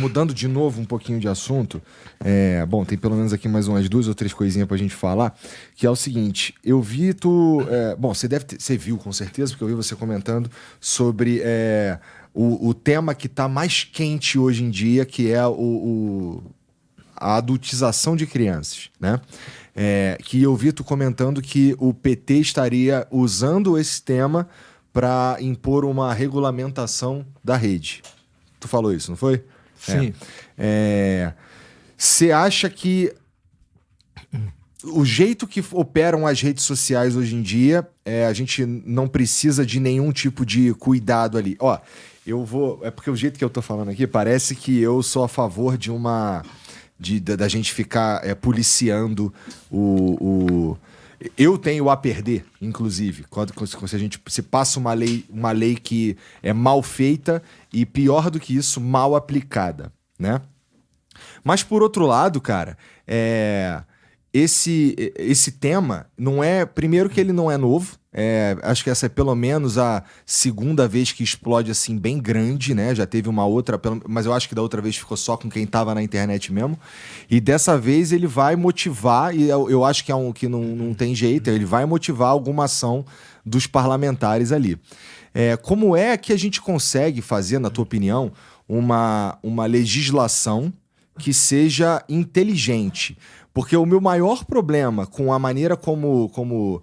mudando de novo um pouquinho de assunto, bom, tem pelo menos aqui mais umas 2 ou 3 coisinhas pra gente falar, que é o seguinte, eu vi bom, você viu com certeza, porque eu vi você comentando sobre o tema que tá mais quente hoje em dia, que é a adultização de crianças, né? Que eu vi tu comentando que o PT estaria usando esse tema para impor uma regulamentação da rede. Tu falou isso, não foi? Sim. Você acha que o jeito que operam as redes sociais hoje em dia, a gente não precisa de nenhum tipo de cuidado ali? Ó, é porque o jeito que eu tô falando aqui parece que eu sou a favor de da gente ficar policiando Eu tenho a perder, inclusive, quando se a gente se passa uma lei que é mal feita e, pior do que isso, mal aplicada, né? Mas, por outro lado, cara, esse tema não é... Primeiro que ele não é novo. Acho que essa é pelo menos a segunda vez que explode assim bem grande, né? Já teve uma outra, mas eu acho que da outra vez ficou só com quem tava na internet mesmo. E dessa vez ele vai motivar, e eu acho que que não tem jeito, ele vai motivar alguma ação dos parlamentares ali. Como é que a gente consegue fazer, na tua opinião, uma legislação que seja inteligente? Porque o meu maior problema com a maneira como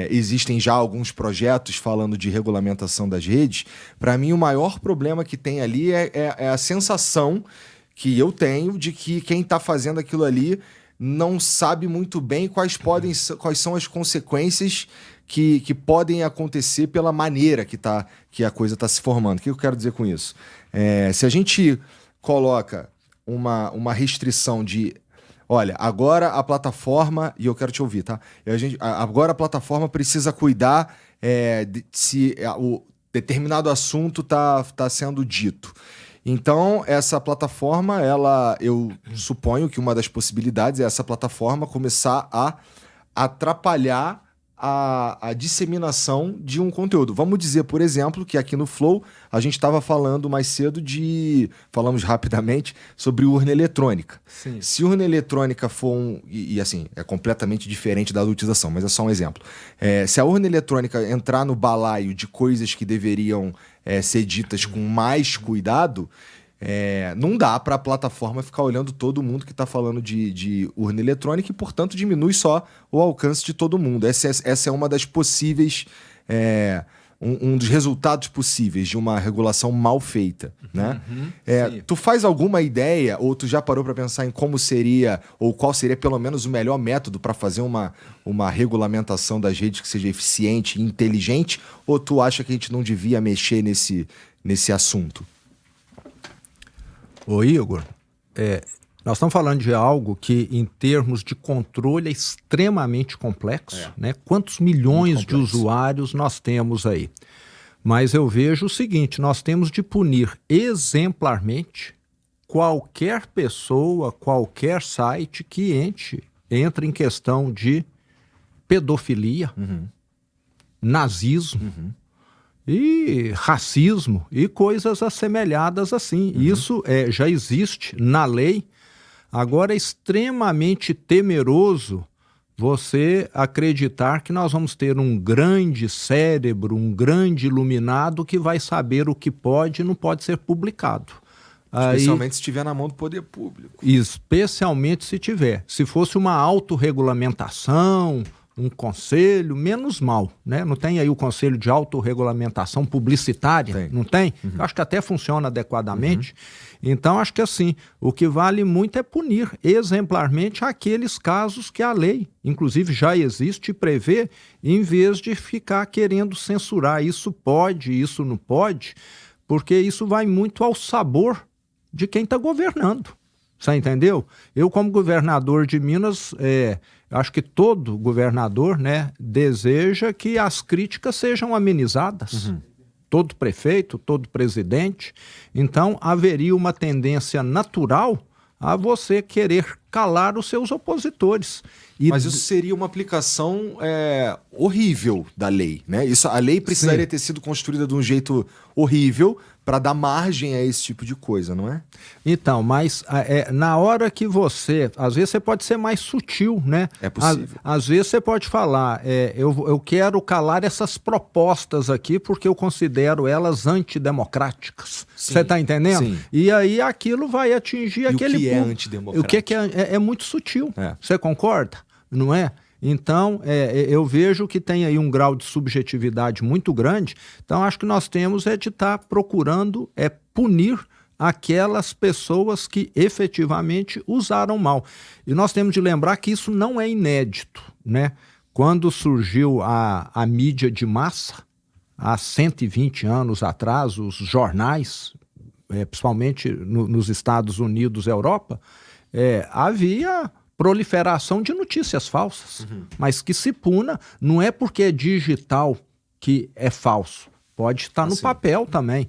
existem já alguns projetos falando de regulamentação das redes, para mim o maior problema que tem ali é a sensação que eu tenho de que quem está fazendo aquilo ali não sabe muito bem quais são as consequências que podem acontecer pela maneira que a coisa está se formando. O que eu quero dizer com isso? Se a gente coloca uma restrição de... Olha, agora a plataforma... E eu quero te ouvir, tá? Agora a plataforma precisa cuidar se o determinado assunto tá sendo dito. Então, essa plataforma, eu suponho que uma das possibilidades é essa plataforma começar a atrapalhar a disseminação de um conteúdo. Vamos dizer, por exemplo, que aqui no Flow a gente estava falando mais cedo falamos rapidamente sobre urna eletrônica. Sim. Se urna eletrônica for e assim, é completamente diferente da adultização, mas é só um exemplo. Se a urna eletrônica entrar no balaio de coisas que deveriam ser ditas com mais cuidado, não dá para a plataforma ficar olhando todo mundo que está falando de urna eletrônica e, portanto, diminui só o alcance de todo mundo. Essa é uma das possíveis... um dos resultados possíveis de uma regulação mal feita, né? Tu faz alguma ideia, ou tu já parou para pensar em como seria, ou qual seria pelo menos o melhor método para fazer uma regulamentação das redes que seja eficiente e inteligente, ou tu acha que a gente não devia mexer nesse assunto? Ô Igor, nós estamos falando de algo que, em termos de controle, é extremamente complexo, né? Quantos milhões de usuários nós temos aí? Mas eu vejo o seguinte, nós temos de punir exemplarmente qualquer pessoa, qualquer site que entre em questão de pedofilia, nazismo, e racismo e coisas assemelhadas assim. Isso já existe na lei. Agora é extremamente temeroso você acreditar que nós vamos ter um grande cérebro, um grande iluminado que vai saber o que pode e não pode ser publicado. Especialmente se estiver na mão do poder público. Especialmente se tiver. Se fosse uma autorregulamentação, um conselho, menos mal, né? Não tem aí o conselho de autorregulamentação publicitária? Tem. Não tem? Eu acho que até funciona adequadamente. Então, acho que assim, o que vale muito é punir exemplarmente aqueles casos que a lei, inclusive, já existe e prevê, em vez de ficar querendo censurar. Isso pode, isso não pode, porque isso vai muito ao sabor de quem está governando. Você entendeu? Eu, como governador de Minas, acho que todo governador, né, deseja que as críticas sejam amenizadas. Todo prefeito, todo presidente. Então, haveria uma tendência natural a você querer calar os seus opositores. Mas isso seria uma aplicação horrível da lei, né? A lei precisaria ter sido construída de um jeito horrível para dar margem a esse tipo de coisa, não é? Então, mas na hora que você... Às vezes você pode ser mais sutil, né? É possível. Às vezes você pode falar, eu quero calar essas propostas aqui porque eu considero elas antidemocráticas. Você está entendendo? Sim. E aí aquilo vai atingir E aquele... o que é antidemocrático? O que é muito sutil. Você concorda? Não é? Então, eu vejo que tem aí um grau de subjetividade muito grande. Então, acho que nós temos de estar procurando punir aquelas pessoas que efetivamente usaram mal. E nós temos de lembrar que isso não é inédito, né? Quando surgiu a mídia de massa, há 120 anos atrás, os jornais, principalmente nos Estados Unidos e Europa, havia proliferação de notícias falsas, mas que se puna, não é porque é digital que é falso, pode estar no papel também,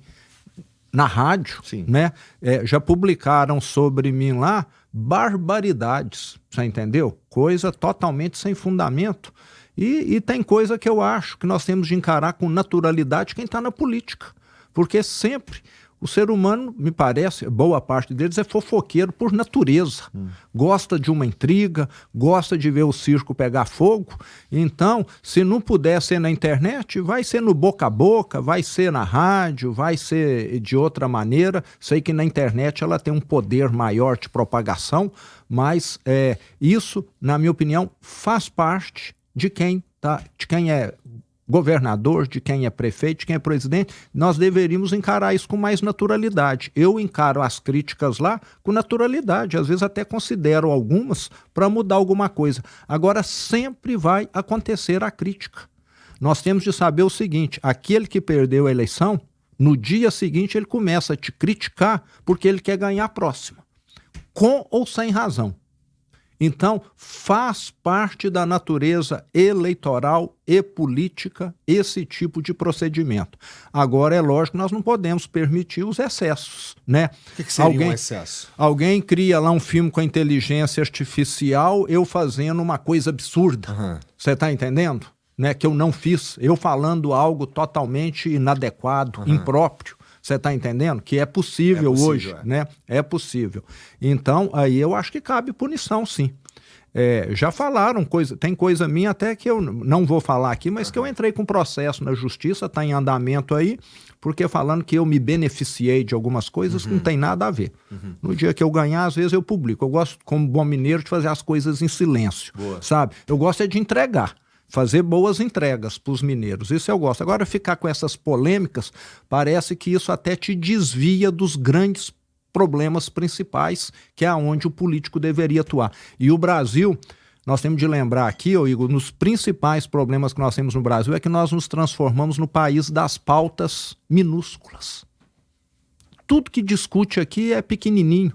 na rádio, né? Já publicaram sobre mim lá barbaridades, você entendeu? Coisa totalmente sem fundamento. E tem coisa que eu acho que nós temos de encarar com naturalidade quem está na política, porque sempre... O ser humano, me parece, boa parte deles é fofoqueiro por natureza. Gosta de uma intriga, gosta de ver o circo pegar fogo. Então, se não puder ser na internet, vai ser no boca a boca, vai ser na rádio, vai ser de outra maneira. Sei que na internet ela tem um poder maior de propagação, mas isso, na minha opinião, faz parte de quem é governador, de quem é prefeito, de quem é presidente. Nós deveríamos encarar isso com mais naturalidade. Eu encaro as críticas lá com naturalidade, às vezes até considero algumas para mudar alguma coisa. Agora, sempre vai acontecer a crítica. Nós temos de saber o seguinte, aquele que perdeu a eleição, no dia seguinte ele começa a te criticar porque ele quer ganhar a próxima, com ou sem razão. Então, faz parte da natureza eleitoral e política esse tipo de procedimento. Agora, é lógico que nós não podemos permitir os excessos, né? O que seria um excesso? Alguém cria lá um filme com a inteligência artificial, eu fazendo uma coisa absurda. Você está entendendo? Né? Que eu não fiz, eu falando algo totalmente inadequado, impróprio. Você está entendendo? Que é possível hoje, né? É possível. Então, aí eu acho que cabe punição, sim. Já falaram, tem coisa minha até que eu não vou falar aqui, mas que eu entrei com processo na justiça, está em andamento aí, porque falando que eu me beneficiei de algumas coisas que não tem nada a ver. No dia que eu ganhar, às vezes eu publico. Eu gosto, como bom mineiro, de fazer as coisas em silêncio, sabe? Eu gosto de entregar. Fazer boas entregas para os mineiros, isso eu gosto. Agora, ficar com essas polêmicas, parece que isso até te desvia dos grandes problemas principais, que é onde o político deveria atuar. E o Brasil, nós temos de lembrar aqui, Igor, nos principais problemas que nós temos no Brasil é que nós nos transformamos no país das pautas minúsculas. Tudo que discute aqui é pequenininho.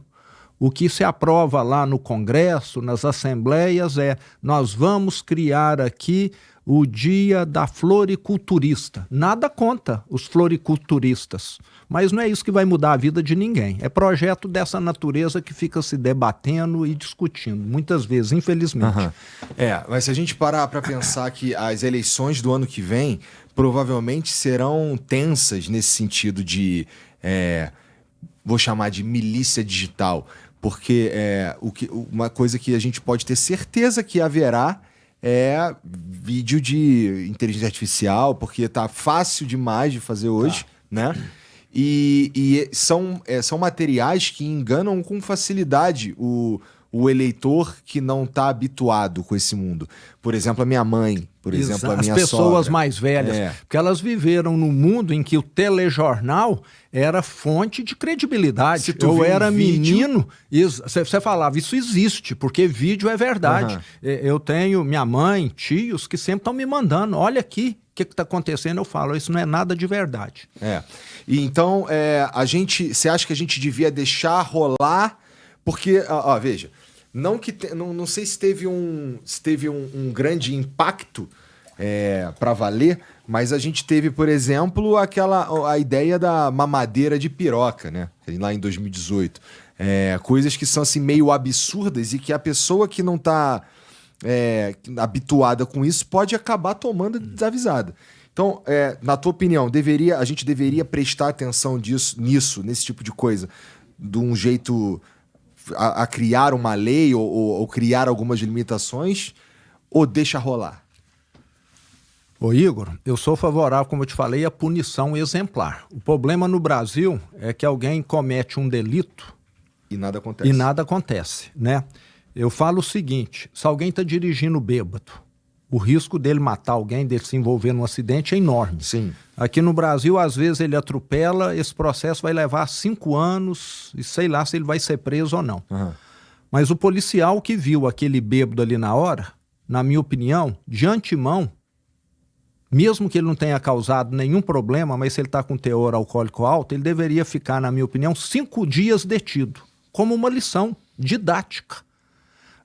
O que se aprova lá no Congresso, nas assembleias, nós vamos criar aqui o Dia da Floriculturista. Nada contra os floriculturistas, mas não é isso que vai mudar a vida de ninguém. É projeto dessa natureza que fica se debatendo e discutindo, muitas vezes, infelizmente. Mas se a gente parar para pensar que as eleições do ano que vem provavelmente serão tensas nesse sentido de, vou chamar de milícia digital, porque uma coisa que a gente pode ter certeza que haverá é vídeo de inteligência artificial, porque tá fácil demais de fazer hoje, né? E são materiais que enganam com facilidade o eleitor que não está habituado com esse mundo. Por exemplo, a minha mãe, por exemplo, a minha sogra. As pessoas mais velhas, porque elas viveram num mundo em que o telejornal era fonte de credibilidade. Eu era menino, você falava, isso existe, porque vídeo é verdade. Eu tenho minha mãe, tios, que sempre estão me mandando, olha aqui, o que está acontecendo? Eu falo, isso não é nada de verdade. E então, você acha que a gente devia deixar rolar? Porque, veja, não sei se teve um grande impacto para valer, mas a gente teve, por exemplo, a ideia da mamadeira de piroca, né? Lá em 2018. Coisas que são assim, meio absurdas e que a pessoa que não está habituada com isso pode acabar tomando desavisada. Então, na tua opinião, a gente deveria prestar atenção nesse tipo de coisa, de um jeito a criar uma lei ou criar algumas limitações, ou deixa rolar? Ô Igor, eu sou favorável, como eu te falei, à punição exemplar. O problema no Brasil é que alguém comete um delito e nada acontece. Né? Eu falo o seguinte, se alguém está dirigindo bêbado, o risco dele matar alguém, dele se envolver num acidente é enorme. Sim. Aqui no Brasil, às vezes ele atropela, esse processo vai levar 5 anos e sei lá se ele vai ser preso ou não. Uhum. Mas o policial que viu aquele bêbado ali na hora, na minha opinião, de antemão, mesmo que ele não tenha causado nenhum problema, mas se ele está com teor alcoólico alto, ele deveria ficar, na minha opinião, 5 dias detido, como uma lição didática.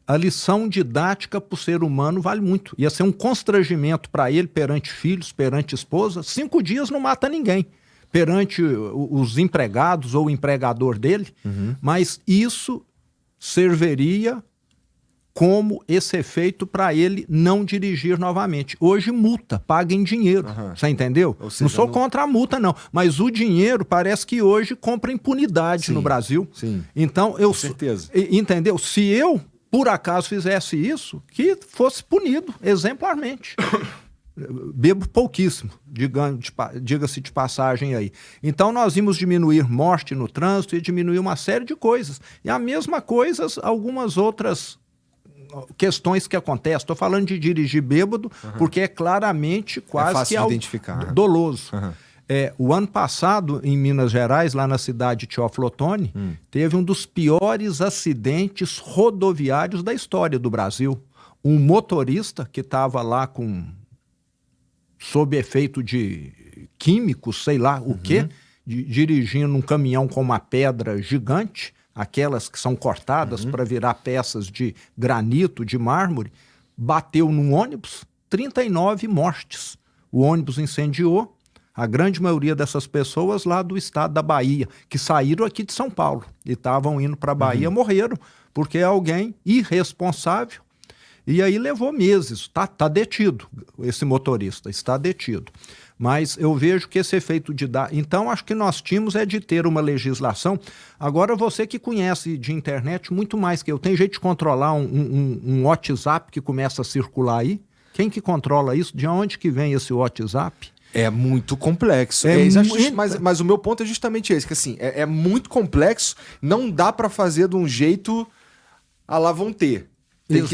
A lição didática para o ser humano vale muito. Ia ser um constrangimento para ele perante filhos, perante esposa. 5 dias não mata ninguém. Perante os empregados ou o empregador dele. Uhum. Mas isso serviria como esse efeito para ele não dirigir novamente. Hoje multa, paga em dinheiro, você entendeu? Seja, não sou contra a multa não, mas o dinheiro parece que hoje compra impunidade no Brasil. Sim. Então, com certeza. Entendeu? Se eu, por acaso, fizesse isso, que fosse punido exemplarmente. Bebo pouquíssimo, diga-se de passagem aí. Então nós vimos diminuir morte no trânsito e diminuir uma série de coisas. E a mesma coisa, algumas outras questões que acontecem. Estou falando de dirigir bêbado, porque é claramente quase fácil de identificar. Doloso. O ano passado, em Minas Gerais, lá na cidade de Teófilo-Otoni, teve um dos piores acidentes rodoviários da história do Brasil. Um motorista que estava lá sob efeito de químicos, sei lá o quê, dirigindo um caminhão com uma pedra gigante, aquelas que são cortadas para virar peças de granito, de mármore, bateu num ônibus, 39 mortes. O ônibus incendiou, a grande maioria dessas pessoas lá do estado da Bahia, que saíram aqui de São Paulo e estavam indo para a Bahia, morreram, porque é alguém irresponsável. E aí levou meses, tá detido, esse motorista está detido. Mas eu vejo que esse efeito de dar... Então, acho que nós tínhamos de ter uma legislação. Agora, você que conhece de internet muito mais que eu, tem jeito de controlar um WhatsApp que começa a circular aí? Quem que controla isso? De onde que vem esse WhatsApp? É muito complexo. Mas o meu ponto é justamente esse, que assim, é muito complexo, não dá para fazer de um jeito à la vão ter. Tem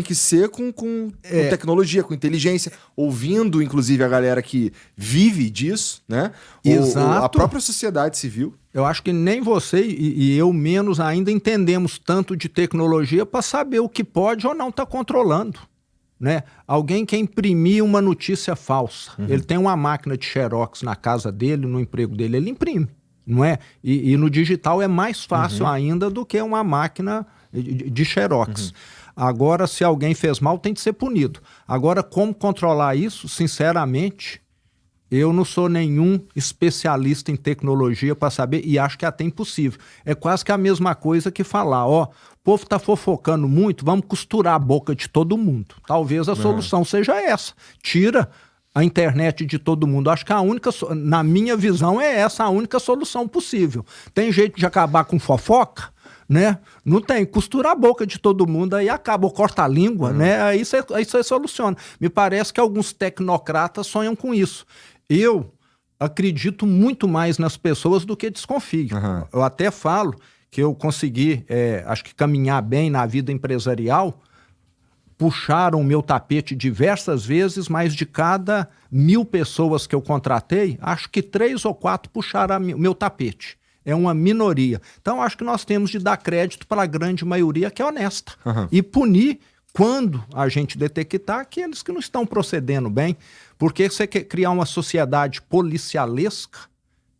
que ser com tecnologia, com inteligência, ouvindo, inclusive, a galera que vive disso, né? Exato. A própria sociedade civil. Eu acho que nem você e eu menos ainda entendemos tanto de tecnologia para saber o que pode ou não estar controlando, né? Alguém quer imprimir uma notícia falsa. Ele tem uma máquina de xerox na casa dele, no emprego dele, ele imprime, não é? E no digital é mais fácil ainda do que uma máquina de xerox. Agora, se alguém fez mal, tem que ser punido. Agora, como controlar isso? Sinceramente, eu não sou nenhum especialista em tecnologia para saber, e acho que é até impossível. É quase que a mesma coisa que falar, o povo está fofocando muito, vamos costurar a boca de todo mundo. Talvez a solução seja essa. Tira a internet de todo mundo. Acho que na minha visão, é essa a única solução possível. Tem jeito de acabar com fofoca? Né? Não tem, costura a boca de todo mundo, aí acaba, ou corta a língua, né? Aí você soluciona. Me parece que alguns tecnocratas sonham com isso. Eu acredito muito mais nas pessoas do que desconfio. Eu até falo que eu consegui, acho que caminhar bem na vida empresarial, puxaram o meu tapete diversas vezes, mas de cada 1000 pessoas que eu contratei, acho que 3 ou 4 puxaram o meu tapete. É uma minoria. Então, acho que nós temos de dar crédito para a grande maioria que é honesta. E punir, quando a gente detectar, aqueles que não estão procedendo bem. Porque você quer criar uma sociedade policialesca,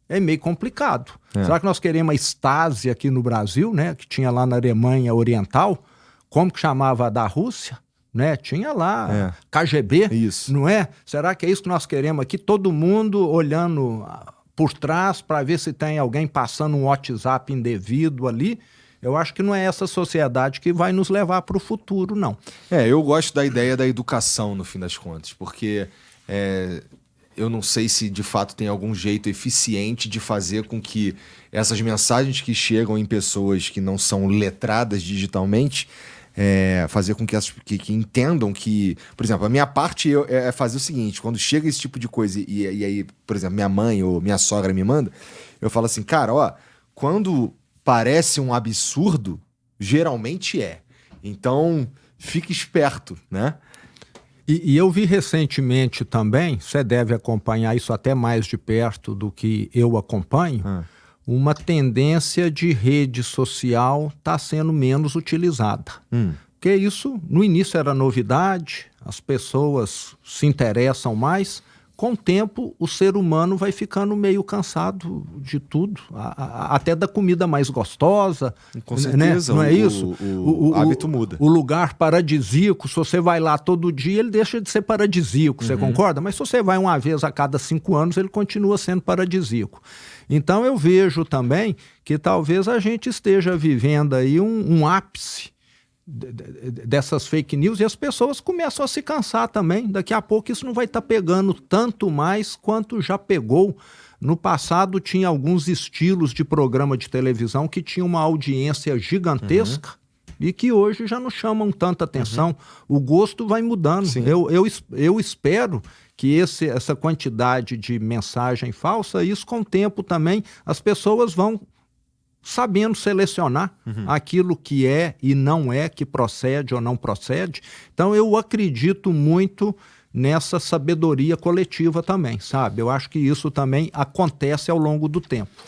é meio complicado. Será que nós queremos a Stasi aqui no Brasil, né? Que tinha lá na Alemanha Oriental? Como que chamava a da Rússia? Né? Tinha lá KGB, não é? Será que é isso que nós queremos aqui? Todo mundo olhando por trás para ver se tem alguém passando um WhatsApp indevido ali. Eu acho que não é essa sociedade que vai nos levar para o futuro, não. Eu gosto da ideia da educação, no fim das contas, porque Eu não sei se de fato tem algum jeito eficiente de fazer com que essas mensagens que chegam em pessoas que não são letradas digitalmente, fazer com que elas que entendam que... Por exemplo, a minha parte é fazer o seguinte: quando chega esse tipo de coisa e aí, por exemplo, minha mãe ou minha sogra me manda, eu falo assim, cara, ó, quando parece um absurdo, geralmente é. Então, fique esperto, né? E eu vi recentemente também, você deve acompanhar isso até mais de perto do que eu acompanho, uma tendência de rede social tá sendo menos utilizada. Porque isso, no início era novidade, as pessoas se interessam mais. Com o tempo, o ser humano vai ficando meio cansado de tudo, até da comida mais gostosa. Com certeza, né? Não é isso? O hábito muda. O lugar paradisíaco, se você vai lá todo dia, ele deixa de ser paradisíaco, você concorda? Mas se você vai uma vez a cada 5 anos, ele continua sendo paradisíaco. Então eu vejo também que talvez a gente esteja vivendo aí um ápice dessas fake news, e as pessoas começam a se cansar também. Daqui a pouco isso não vai estar pegando tanto mais quanto já pegou. No passado tinha alguns estilos de programa de televisão que tinham uma audiência gigantesca e que hoje já não chamam tanta atenção. O gosto vai mudando. Eu espero que essa quantidade de mensagem falsa, isso com o tempo também, as pessoas vão sabendo selecionar aquilo que é e não é, que procede ou não procede. Então eu acredito muito nessa sabedoria coletiva também, sabe? Eu acho que isso também acontece ao longo do tempo.